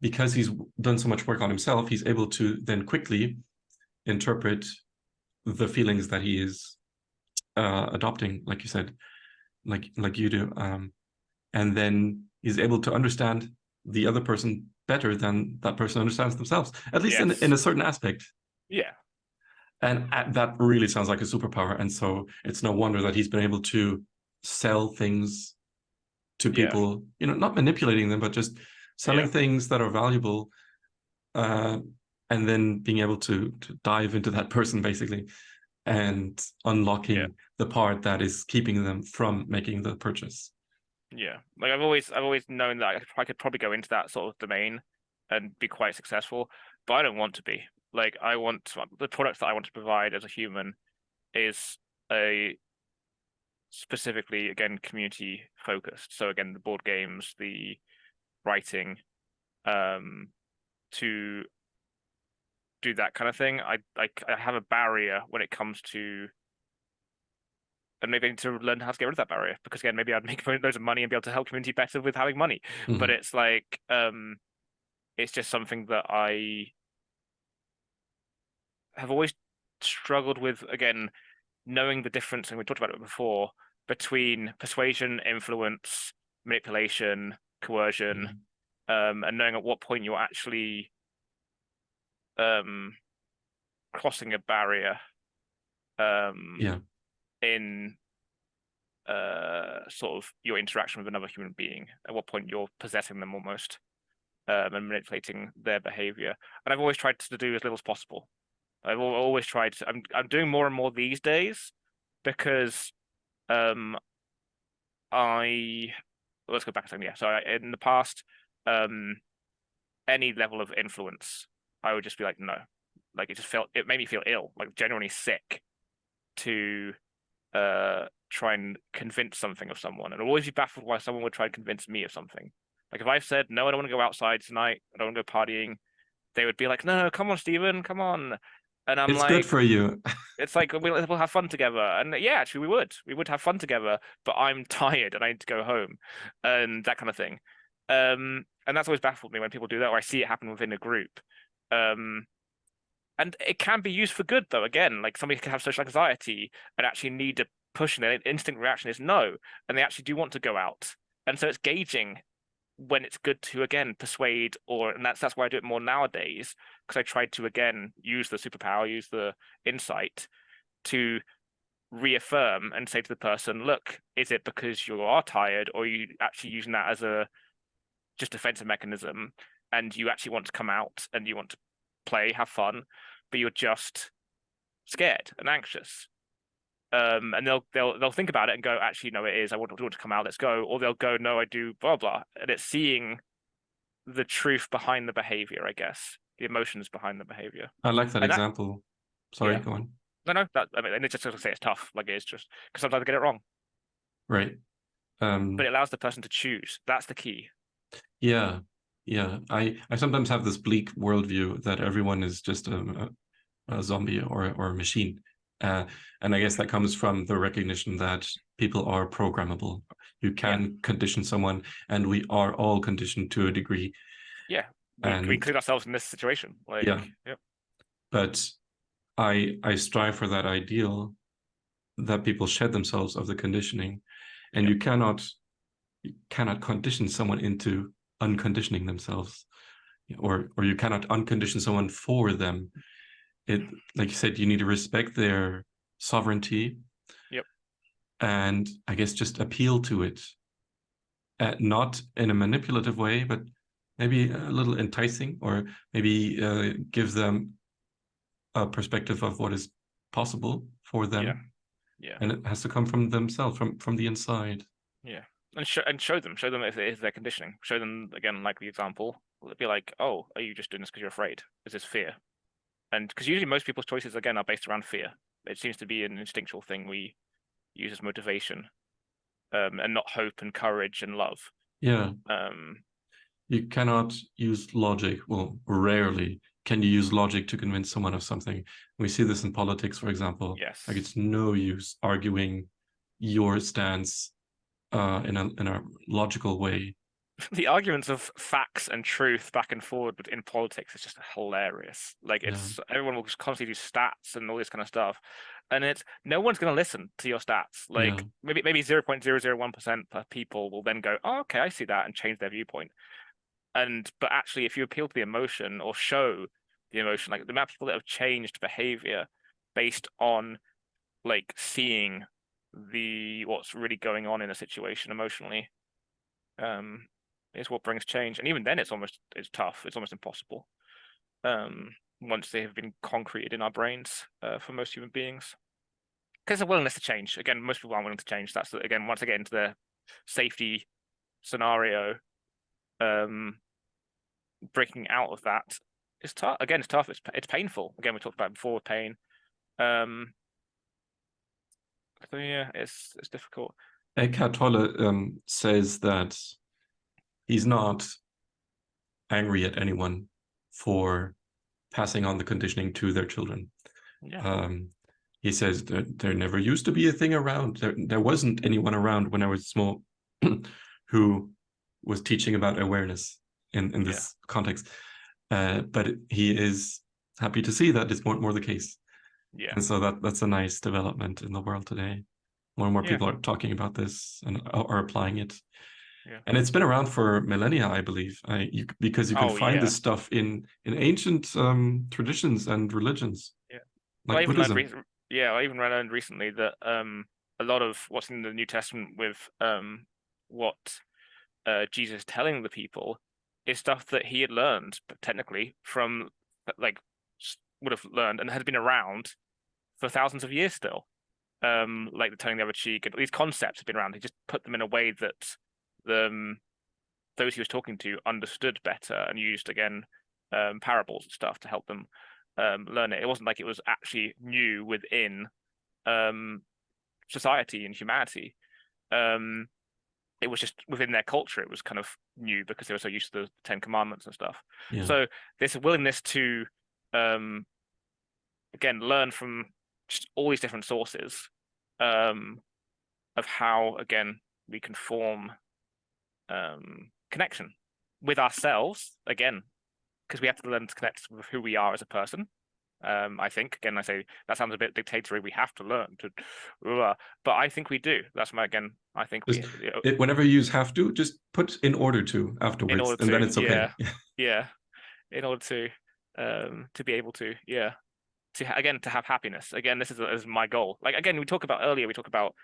because he's done so much work on himself, he's able to then quickly interpret the feelings that he is adopting, like you said, like you do. And then he's able to understand the other person better than that person understands themselves, at least in a certain aspect. Yeah. And that really sounds like a superpower. And so it's no wonder that he's been able to sell things to people, not manipulating them, but just selling things that are valuable, and then being able to dive into that person basically and unlocking the part that is keeping them from making the purchase. Yeah, like I've always known that I could probably go into that sort of domain and be quite successful, but I don't want to be. Like the product that I want to provide as a human is a specifically, again, community focused. So again, the board games, the writing, to do that kind of thing. I have a barrier when it comes to, and maybe I need to learn how to get rid of that barrier, because again, maybe I'd make loads of money and be able to help community better with having money. But it's like, it's just something that I have always struggled with, again, knowing the difference, and we talked about it before, between persuasion, influence, manipulation, coercion, and knowing at what point you're actually crossing a barrier in sort of your interaction with another human being, at what point you're possessing them almost, and manipulating their behavior. And I've always tried to do as little as possible. I've always tried to, I'm doing more and more these days, because let's go back a second. Yeah, so in the past, any level of influence, I would just be like, no, like it made me feel ill, like genuinely sick, to try and convince something of someone, and I'd always be baffled why someone would try and convince me of something. Like if I've said no, I don't want to go outside tonight, I don't want to go partying, they would be like, no, come on, Stephen, come on, and I'm It's like, good for you. it's like we'll have fun together, and yeah, actually we would have fun together, but I'm tired and I need to go home, and that kind of thing. And that's always baffled me when people do that, or I see it happen within a group. And it can be used for good, though. Again, like somebody can have social anxiety and actually need to push, and their instinct reaction is no, and they actually do want to go out. And so it's gauging when it's good to, again, persuade, and that's why I do it more nowadays, because I tried to, again, use the superpower, use the insight to reaffirm and say to the person, look, is it because you are tired, or are you actually using that as a just defensive mechanism, and you actually want to come out and you want to play, have fun, but you're just scared and anxious. And they'll think about it and go, actually, no, it is. I want to come out. Let's go. Or they'll go, no, I do, blah blah. And it's seeing the truth behind the behavior, I guess, the emotions behind the behavior. I like that And example. Sorry, go on. No. I mean, it's just to say it's tough. Like it's just because sometimes I get it wrong. Right. But it allows the person to choose. That's the key. Yeah. I sometimes have this bleak worldview that everyone is just a zombie or a machine. And I guess that comes from the recognition that people are programmable. You can condition someone, and we are all conditioned to a degree. Yeah, we include ourselves in this situation. Like, yeah. But I strive for that ideal that people shed themselves of the conditioning, and you cannot condition someone into unconditioning themselves, or you cannot uncondition someone for them. It, like you said, you need to respect their sovereignty. And I guess just appeal to it, not in a manipulative way, but maybe a little enticing, or maybe give them a perspective of what is possible for them. And it has to come from themselves, from the inside. And show them if it is their conditioning. Show them, again, like the example. It'd be like, oh, are you just doing this because you're afraid? Is this fear? And because usually most people's choices, again, are based around fear. It seems to be an instinctual thing we use as motivation, and not hope and courage and love. You cannot use logic. Well, rarely can you use logic to convince someone of something. We see this in politics, for example. Like it's no use arguing your stance in a logical way. The arguments of facts and truth back and forward in politics is just hilarious. Like everyone will just constantly do stats and all this kind of stuff, and it's no one's going to listen to your stats. Like maybe 0.001% of people will then go, oh, okay, I see that, and change their viewpoint. But actually, if you appeal to the emotion or show the emotion, like the amount of people that have changed behavior based on like seeing what's really going on in a situation emotionally, is what brings change. And even then it's tough. It's almost impossible. Once they have been concreted in our brains, for most human beings. Because the willingness to change. Again, most people aren't willing to change. That's again, once they get into the safety scenario, breaking out of that is tough. Again, it's tough. It's painful. Again, we talked about before with pain. So yeah, it's difficult. Eckhart Tolle says that he's not angry at anyone for passing on the conditioning to their children. He says that there never used to be a thing around. There wasn't anyone around when I was small who was teaching about awareness in this context. But he is happy to see that it's more and more the case. And so that's a nice development in the world today. More and more people are talking about this and are applying it. And it's been around for millennia, I believe, because you can find this stuff in ancient traditions and religions. I like even learned, Buddhism. I even learned recently that a lot of what's in the New Testament with what Jesus is telling the people is stuff that he had learned, but technically from like would have learned and had been around for thousands of years still. Like the turning the other cheek, and these concepts have been around. He just put them in a way that the those he was talking to understood better and used again parables and stuff to help them learn it. It wasn't like it was actually new within society and humanity. It was just within their culture. It was kind of new because they were so used to the Ten Commandments and stuff. Yeah. So this willingness to again learn from just all these different sources of how again we can form connection with ourselves again, because we have to learn to connect with who we are as a person. I think again, I say that sounds a bit dictatorial. We have to learn to, but I think we do. That's my again. I think Just we whenever you use have to, just put in order to in afterwards, order and then to, it's okay. yeah, in order to be able to, yeah, again to have happiness. Again, this is my goal. Like again, we talk about earlier. We talk about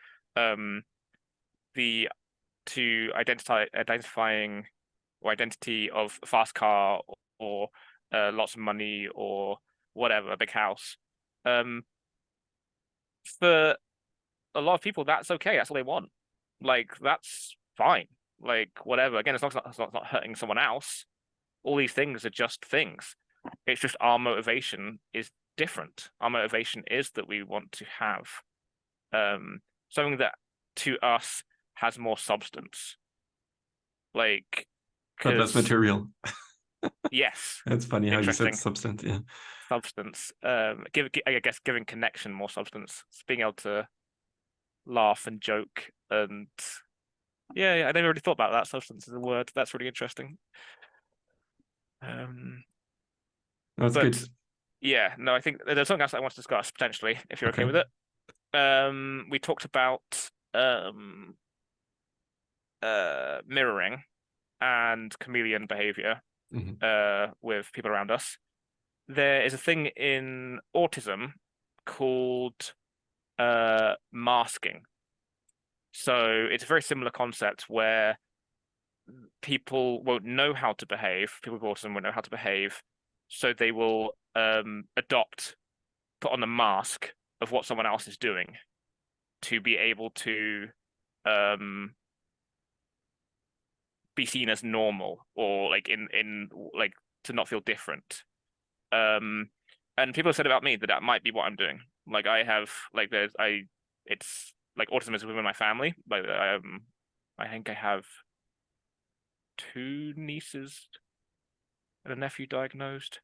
the to identifying or identity of a fast car or lots of money or whatever, a big house. For a lot of people, that's okay. That's all they want. Like that's fine. Like whatever. Again, as long as it's not hurting someone else. All these things are just things. It's just our motivation is different. Our motivation is that we want to have something that to us has more substance. Like, But less because material. yes, It's funny how you said interesting substance. Yeah. substance. I guess giving connection more substance. It's being able to laugh and joke and yeah, I never really thought about that. Substance is a word. That's really interesting. That's But good. yeah, no, I think there's something else I want to discuss potentially, if you're okay Okay. with it. We talked about um mirroring and chameleon behavior Mhm. with people around us. There is a thing in autism called masking. So it's a very similar concept where people won't know how to behave, people with autism won't know how to behave, so they will adopt, put on a mask of what someone else is doing to be able to be seen as normal or like in like to not feel different. And people have said about me that that might be what I'm doing. Like I have like it's like autism is within my family. Like I think I have two nieces and a nephew diagnosed.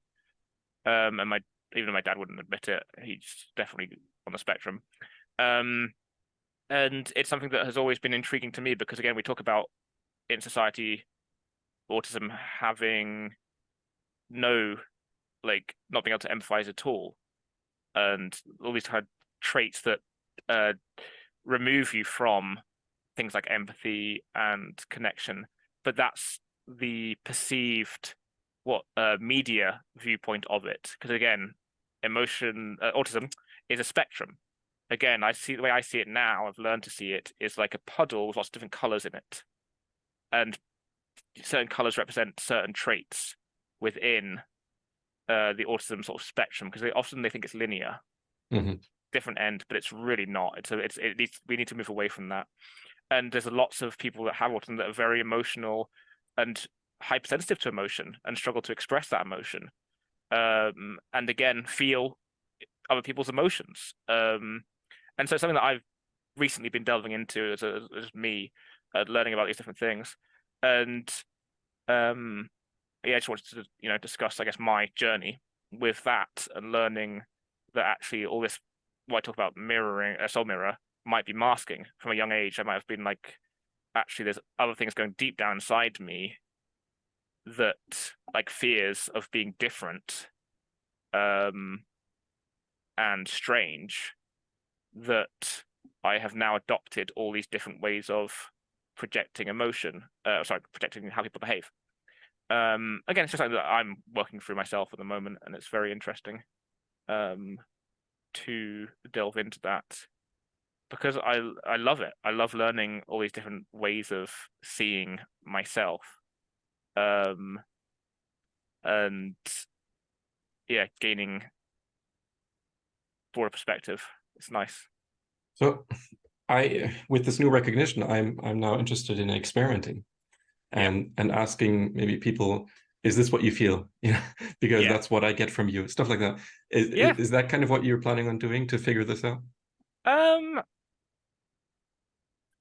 And my even though my dad wouldn't admit it, he's definitely on the spectrum. Um, and it's something that has always been intriguing to me because again, we talk about in society autism having no like not being able to empathize at all, and all these kind of traits that uh, remove you from things like empathy and connection. But that's the perceived what media viewpoint of it. Because again, autism is a spectrum. Again, I see the way I see it now. I've learned to see it is like a puddle with lots of different colors in it, and certain colors represent certain traits within the autism sort of spectrum because they think it's linear, Mhm. different end, but it's really not. We need to move away from that. And there's lots of people that have autism that are very emotional and hypersensitive to emotion and struggle to express that emotion. And again, feel other people's emotions. And so it's something that I've recently been delving into as me, learning about these different things. And yeah, I just wanted to, discuss, I guess, my journey with that and learning that actually all this, what I talk about mirroring, a soul mirror, might be masking from a young age. I might have been like, actually, there's other things going deep down inside me that, like, fears of being different, and strange, that I have now adopted all these different ways of projecting emotion. Projecting how people behave. Again, it's just something that I'm working through myself at the moment, and it's very interesting to to delve into that because I love it. I love learning all these different ways of seeing myself. And yeah, gaining broader perspective. It's nice. So with this new recognition, I'm now interested in experimenting and asking maybe people, is this what you feel? Yeah, because that's what I get from you. Stuff like that. Is that kind of what you're planning on doing to figure this out?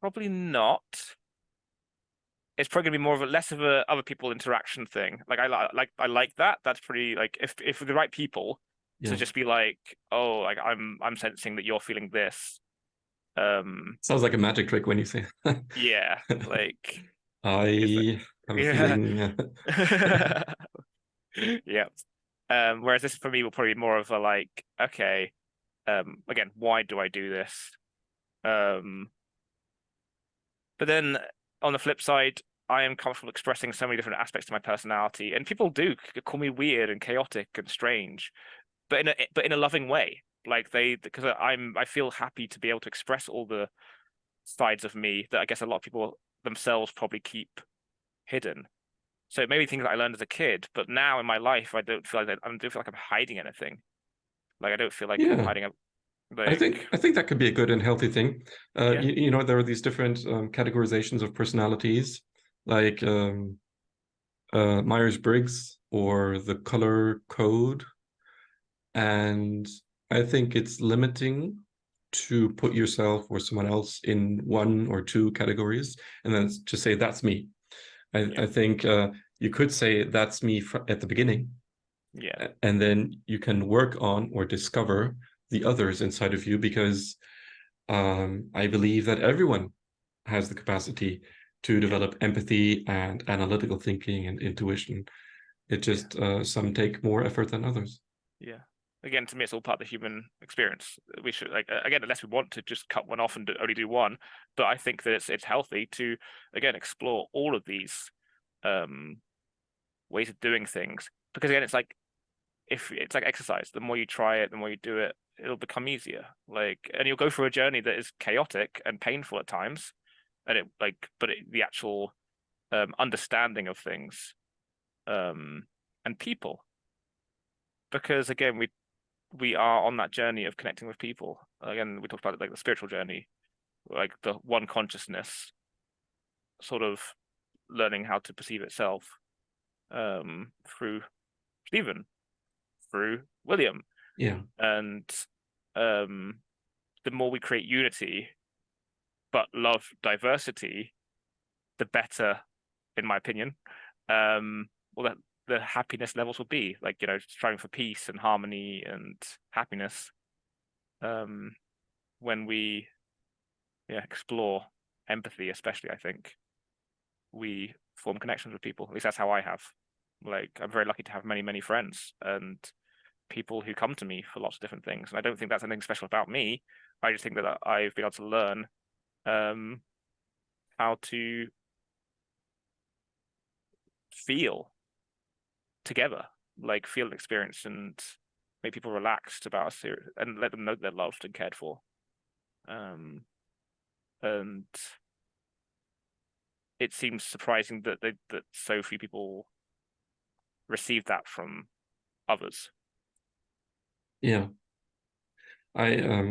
Probably not. It's probably gonna be more of a less of a other people interaction thing. Like I like that. That's pretty like if the right people to just be like, oh, like I'm sensing that you're feeling this. Sounds like a magic trick when you say yeah, like I have a feeling. yeah. Whereas this for me will probably be more of a like, okay, again, why do I do this? But then on the flip side, I am comfortable expressing so many different aspects to my personality, and people do call me weird and chaotic and strange, but in a loving way. Like because I feel happy to be able to express all the sides of me that I guess a lot of people themselves probably keep hidden. So maybe things that I learned as a kid, but now in my life, I don't feel like I'm hiding anything. Like I don't feel like I'm Yeah. hiding. I think that could be a good and healthy thing. Yeah. You know, there are these different categorizations of personalities, like Myers Briggs or the color code. And I think it's limiting to put yourself or someone else in one or two categories and then just say, that's me. I think you could say, that's me at the beginning. Yeah. And then you can work on or discover the others inside of you, because I believe that everyone has the capacity to develop empathy and analytical thinking and intuition. It just some take more effort than others. Yeah. Again, to me, it's all part of the human experience. We should like again, unless we want to just cut one off and only do one. But I think that it's healthy to again explore all of these ways of doing things, because again, it's like if it's like exercise. The more you try it, the more you do it, it'll become easier. Like, and you'll go through a journey that is chaotic and painful at times, and the actual understanding of things and people, because again, we are on that journey of connecting with people. Again, we talked about it, like the spiritual journey, like the one consciousness, sort of learning how to perceive itself through Stephen, through William. Yeah. And the more we create unity, but love diversity, the better, in my opinion. Well, the happiness levels will be like, striving for peace and harmony and happiness. When we explore empathy, especially, I think we form connections with people. At least that's how I have. Like, I'm very lucky to have many, many friends and people who come to me for lots of different things. And I don't think that's anything special about me. I just think that I've been able to learn how to feel together, like feel an experience and make people relaxed about and let them know they're loved and cared for. And it seems surprising that that so few people receive that from others. Yeah. I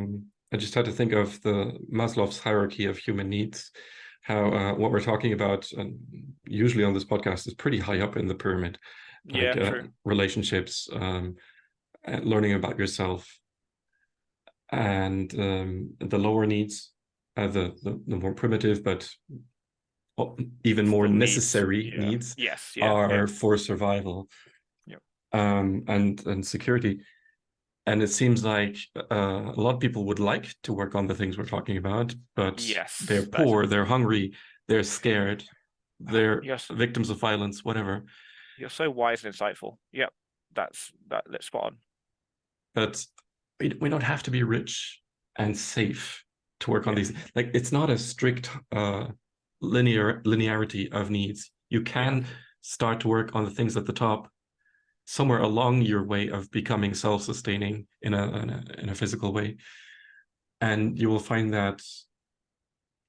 just had to think of the Maslow's hierarchy of human needs, how what we're talking about usually on this podcast is pretty high up in the pyramid, like True. relationships, learning about yourself, and the lower needs, the more primitive but even more Still necessary needs are for survival, and security. And it seems like a lot of people would like to work on the things we're talking about, but they're poor, they're hungry, they're scared, they're victims of violence, whatever. You're so wise and insightful. Yep, that's spot on. But we don't have to be rich and safe to work on these. Like, it's not a strict linearity of needs. You can start to work on the things at the top somewhere along your way of becoming self-sustaining in a physical way. And you will find that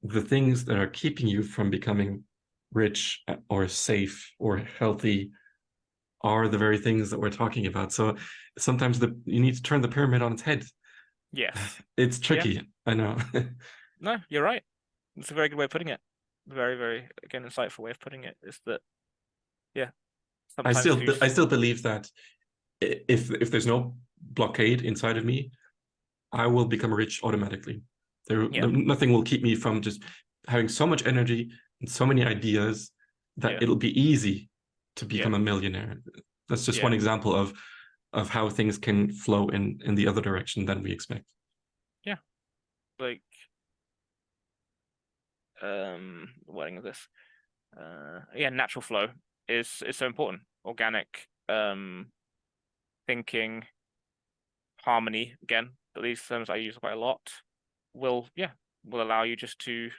the things that are keeping you from becoming rich or safe or healthy are the very things that we're talking about. So sometimes you need to turn the pyramid on its head. Yes. It's tricky, Yeah. I know. No, you're right. It's a very good way of putting it. Very, very, again, insightful way of putting it is that, yeah, sometimes I still believe that if there's no blockade inside of me, I will become rich automatically. yeah, Nothing will keep me from just having so much energy and so many ideas that yeah, it'll be easy to yeah, become a millionaire. That's just one yeah, example of how things can flow in the other direction than we expect. yeah. Like, wording of this. Yeah, natural flow is so important. Organic, thinking, harmony, again, these terms I use quite a lot, will allow you just to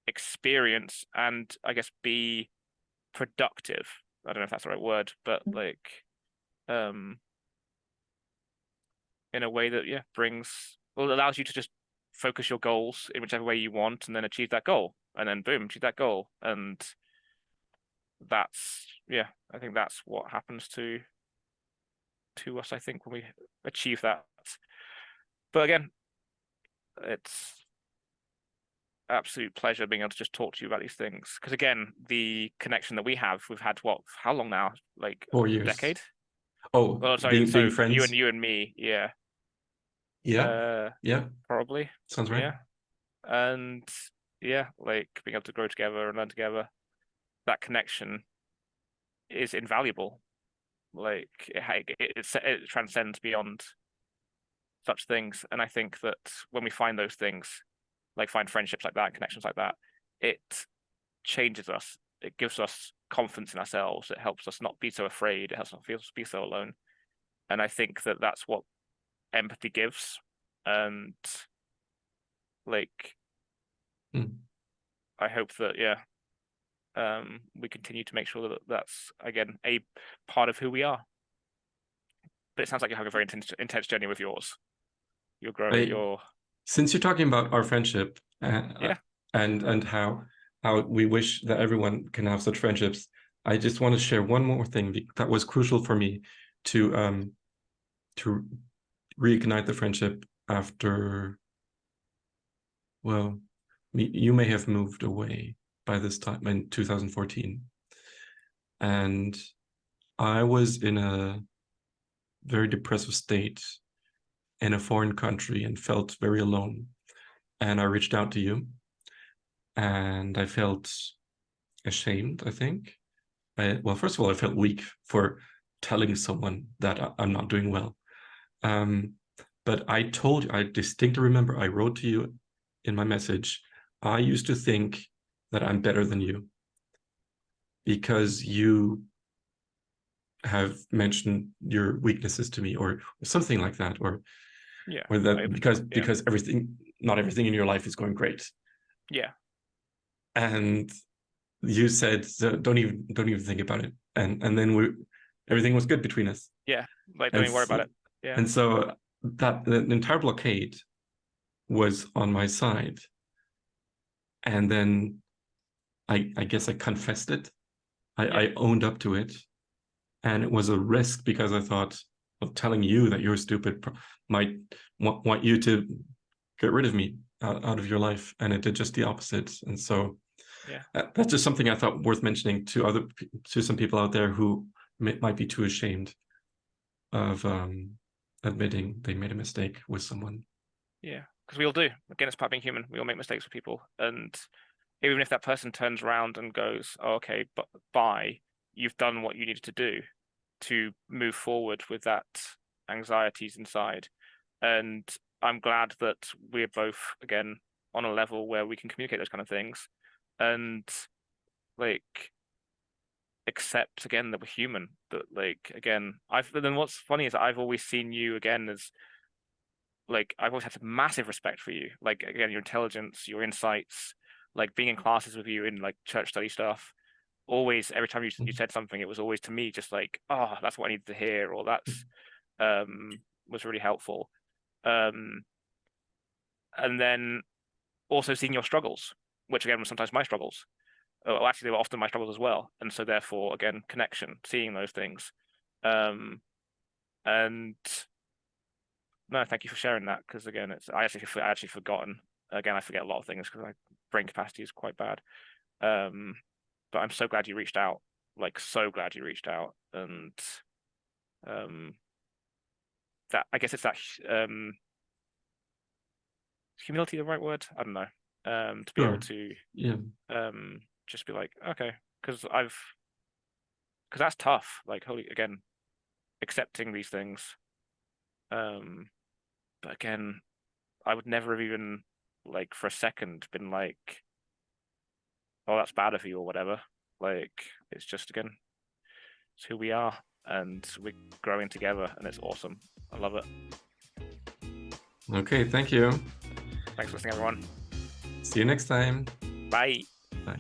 experience and I guess be productive. I don't know if that's the right word, but like in a way that allows you to just focus your goals in whichever way you want and then achieve that goal and then boom, achieve that goal. And I think that's what happens to us, I think, when we achieve that. But again, it's absolute pleasure being able to just talk to you about these things. Because again, the connection that we've had how long now? Like 4 years. decade? Oh, Well, sorry, being so friends. you and me, yeah. Yeah, Uh yeah, Probably. sounds right. Yeah. And yeah, like being able to grow together and learn together, that connection is invaluable. Like it transcends beyond such things. And I think that when we find those things, like find friendships like that, connections like that, it changes us. It gives us confidence in ourselves. It helps us not be so afraid. It helps us not feel be so alone. And I think that that's what empathy gives. And like, Hmm. I hope that we continue to make sure that that's again a part of who we are. But it sounds like you're having a very intense journey with yours. You're growing. I Since you're talking about our friendship Yeah, and how we wish that everyone can have such friendships, I just want to share one more thing that was crucial for me to reignite the friendship after, well, you may have moved away by this time in 2014, and I was in a very depressive state in a foreign country and felt very alone. And I reached out to you, and I felt ashamed, I think. Well, first of all, I felt weak for telling someone that I'm not doing well. Um, but I distinctly remember I wrote to you in my message, I used to think that I'm better than you because you have mentioned your weaknesses to me or something like that, yeah. or I that opened up. Yeah, because not everything in your life is going great. yeah, And you said, so don't even think about it. And then everything was good between us. yeah. Like, don't And even worry about it. Yeah, and so that the entire blockade was on my side. And then I guess I confessed it. yeah, I owned up to it. And it was a risk because I thought of telling you that you're stupid might want you to get rid of me out of your life. And it did just the opposite. And so yeah, that's just something I thought worth mentioning to some people out there who might be too ashamed of admitting they made a mistake with someone. yeah. Because we all do. Again, it's part of being human. We all make mistakes with people, and even if that person turns around and goes, oh, "Okay, but bye," you've done what you needed to do to move forward with that anxieties inside. And I'm glad that we're both again on a level where we can communicate those kind of things and like accept again that we're human. That like again, then what's funny is that I've always seen you again as like I've always had massive respect for you. Like again, your intelligence, your insights, like being in classes with you in like church study stuff. always, every time you said something, it was always to me just like, oh, that's what I needed to hear, or that's was really helpful. And then also seeing your struggles, which again was sometimes my struggles. Well, actually, they were often my struggles as well. And so therefore, again, connection, seeing those things. And no, thank you for sharing that, because again, I actually forgotten. Again, I forget a lot of things because my brain capacity is quite bad. But I'm so glad you reached out. Like, so glad you reached out. And that, I guess it's that humility, the right word? I don't know. To be able to just be like, okay, because that's tough. Like, again, accepting these things. But again, I would never have even, like, for a second been like, oh, that's bad of you or whatever. Like, it's just, again, it's who we are, and we're growing together, and it's awesome. I love it. Okay, thank you. Thanks for listening, everyone. See you next time. Bye. Bye.